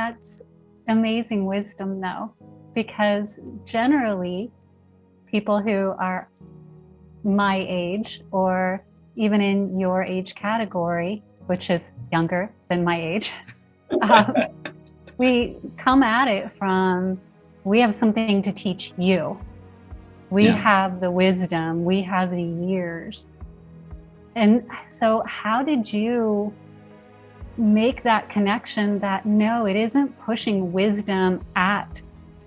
that's amazing wisdom, though, because generally people who are my age or even in your age category, which is younger than my age, we come at it from, we have something to teach you. We have the wisdom, we have the years. And so how did you make that connection that no, it isn't pushing wisdom at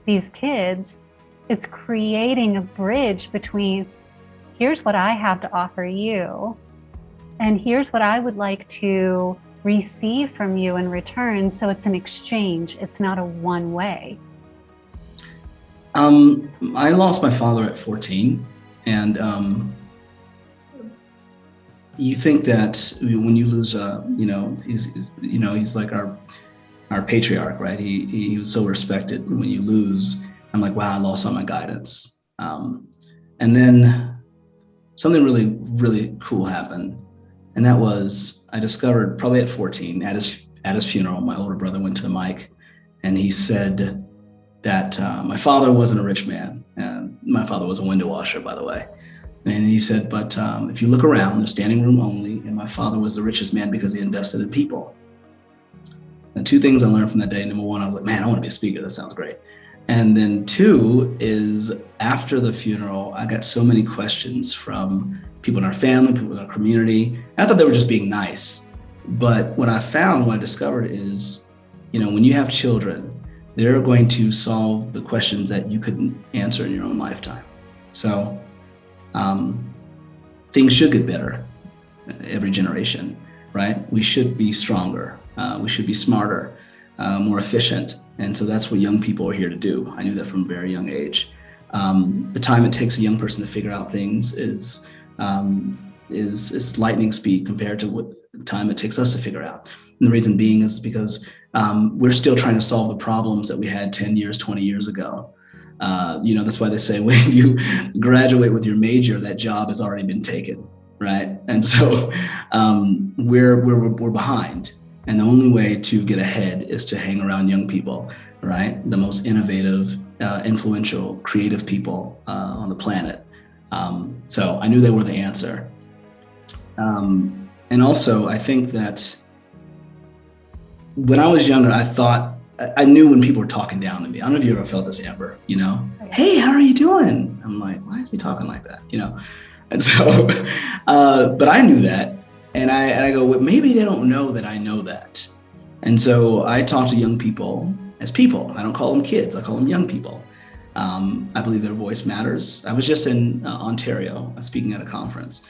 these kids, it's creating a bridge between here's what I have to offer you, and here's what I would like to receive from you in return. So it's an exchange, it's not a one way. I lost my father at 14, and you think that when you lose, he's like our patriarch, right? He was so respected. When you lose, I'm like, wow, I lost all my guidance. And then something really, really cool happened, and that was I discovered probably at 14 at his funeral. My older brother went to the mic, and he said that my father wasn't a rich man, and my father was a window washer, by the way. And he said, but if you look around, there's standing room only, and my father was the richest man because he invested in people. And two things I learned from that day. Number one, I was like, man, I want to be a speaker. That sounds great. And then two is after the funeral, I got so many questions from people in our family, people in our community. I thought they were just being nice. But what I discovered is, when you have children, they're going to solve the questions that you couldn't answer in your own lifetime. So things should get better every generation, right? We should be stronger. We should be smarter, more efficient. And so that's what young people are here to do. I knew that from a very young age. The time it takes a young person to figure out things is lightning speed compared to what time it takes us to figure out. And the reason being is because we're still trying to solve the problems that we had 10 years, 20 years ago. That's why they say when you graduate with your major, that job has already been taken, right? And so we're behind. And the only way to get ahead is to hang around young people, right? The most innovative, influential, creative people on the planet. So I knew they were the answer. And also, I think that when I was younger, I knew when people were talking down to me. I don't know if you ever felt this, Amber, hey, how are you doing? I'm like, why is he talking like that? And so, but I knew that. And I go, well, maybe they don't know that I know that. And so I talk to young people as people. I don't call them kids. I call them young people. I believe their voice matters. I was just in Ontario speaking at a conference.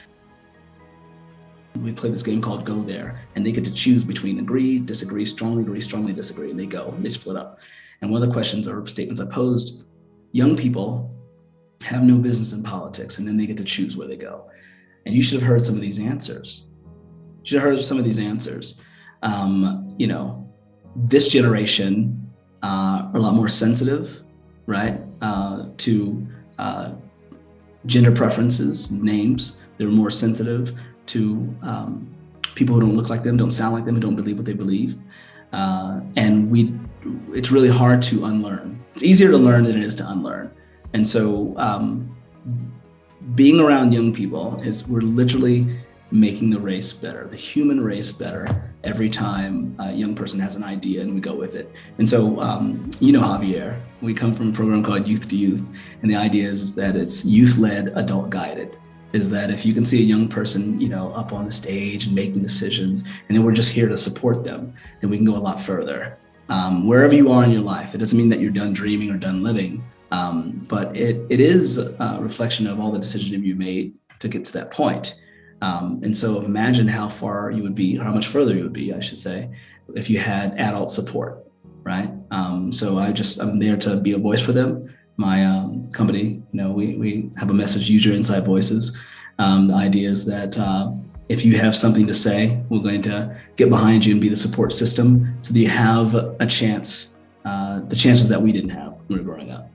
We play this game called Go There, and they get to choose between agree, disagree, strongly disagree, and they go, and they split up. And one of the questions or statements I posed, young people have no business in politics, and then they get to choose where they go. And you should have heard some of these answers. This generation are a lot more sensitive, right, to gender preferences, names. They're more sensitive to people who don't look like them, don't sound like them, and don't believe what they believe. It's really hard to unlearn. It's easier to learn than it is to unlearn. And so being around young people we're literally making the race better, the human race better, every time a young person has an idea and we go with it. And so, Javier, we come from a program called Youth to Youth. And the idea is that it's youth-led, adult-guided. Is that if you can see a young person, up on the stage and making decisions, and then we're just here to support them, then we can go a lot further. Wherever you are in your life, it doesn't mean that you're done dreaming or done living, but it is a reflection of all the decisions you made to get to that point. And so imagine how far you would be, how much further you would be, I should say, if you had adult support, right? So I'm there to be a voice for them. My company, we have a message, use your inside voices. The idea is that if you have something to say, we're going to get behind you and be the support system so that you have a chance, the chances that we didn't have when we were growing up.